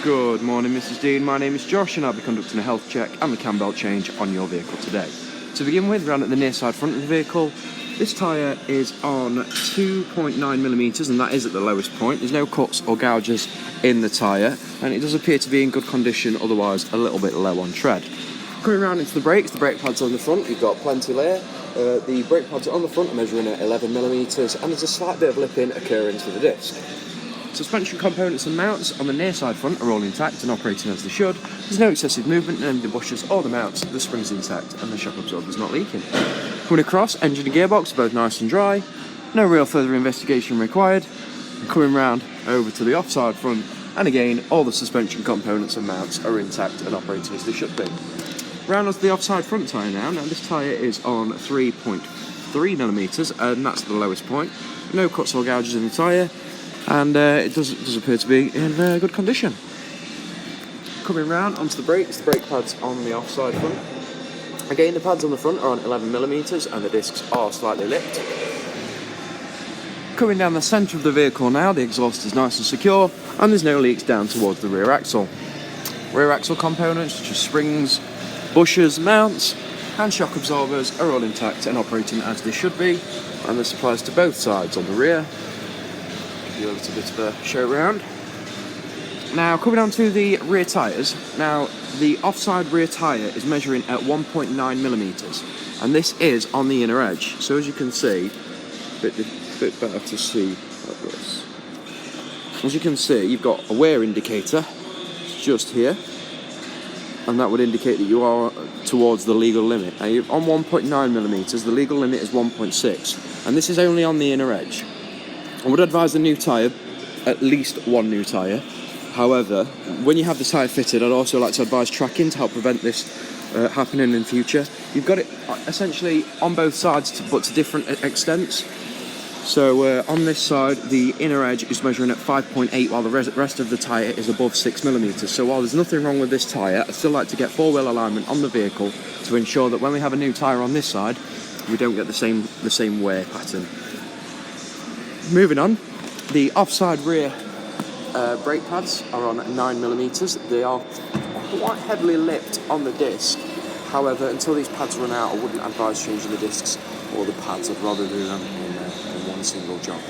Good morning, Mrs. Dean. My name is Josh and I'll be conducting a health check and the cam belt change on your vehicle today. To begin with, round at the near side front of the vehicle, this tyre is on 2.9mm and that is at the lowest point. There's no cuts or gouges in the tyre and it does appear to be in good condition, otherwise a little bit low on tread. Coming round into the brake pads on the front, you've got plenty layer. The brake pads on the front are measuring at 11mm and there's a slight bit of lipping occurring to the disc. Suspension components and mounts on the near side front are all intact and operating as they should. There's no excessive movement in any of the bushes or the mounts, the spring's intact and the shock absorber's not leaking. Coming across, engine and gearbox are both nice and dry, no real further investigation required. And coming round over to the offside front, and again, all the suspension components and mounts are intact and operating as they should be. Round onto the offside front tyre now. Now this tyre is on 3.3mm and that's the lowest point. No cuts or gouges in the tyre. And it does appear to be in good condition. Coming round onto the brakes, the brake pads on the offside front. Again, the pads on the front are on 11mm and the discs are slightly lipped. Coming down the centre of the vehicle now, the exhaust is nice and secure and there's no leaks down towards the rear axle. Rear axle components such as springs, bushers, mounts and shock absorbers are all intact and operating as they should be, and this applies to both sides on the rear. A little bit of a show round. Now coming on to the rear tyres. Now the offside rear tyre is measuring at 1.9mm and this is on the inner edge. So as you can see, a bit better to see like this. As you can see, you've got a wear indicator just here, and that would indicate that you are towards the legal limit. Now you're on 1.9mm, the legal limit is 1.6, and this is only on the inner edge. I would advise a new tyre, at least one new tyre. However, when you have the tyre fitted, I'd also like to advise tracking to help prevent this happening in future. You've got it essentially on both sides, but to different extents. So on this side, the inner edge is measuring at 5.8, while the rest of the tyre is above 6mm. So while there's nothing wrong with this tyre, I'd still like to get four-wheel alignment on the vehicle to ensure that when we have a new tyre on this side, we don't get the same wear pattern. Moving on, the offside rear brake pads are on 9mm. They are quite heavily lipped on the disc. However, until these pads run out, I wouldn't advise changing the discs or the pads. I'd rather do them in one single job.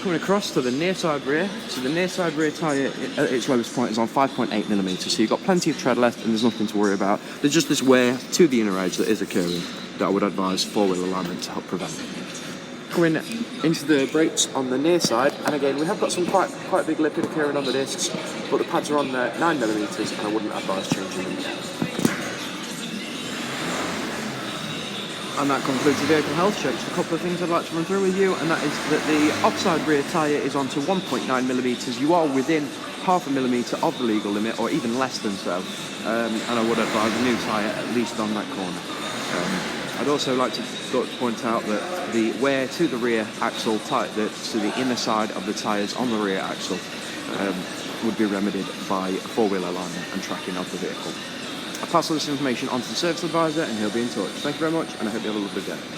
Coming across to the near side rear. So the near side rear tyre at its lowest point is on 5.8mm. So you've got plenty of tread left and there's nothing to worry about. There's just this wear to the inner edge that is occurring that I would advise four-wheel alignment to help prevent. Coming into the brakes on the near side, and again we have got some quite big lipping occurring on the discs, but the pads are on 9mm and I wouldn't advise changing them. And that concludes the vehicle health check. Just a couple of things I'd like to run through with you, and that is that the offside rear tyre is onto 1.9mm. You are within 0.5mm of the legal limit, or even less than so, and I would advise a new tyre at least on that corner. I'd also like to point out that the wear to the rear axle, to the inner side of the tyres on the rear axle, would be remedied by four-wheel alignment and tracking of the vehicle. I'll pass all this information on to the service advisor and he'll be in touch. Thank you very much and I hope you have a lovely day.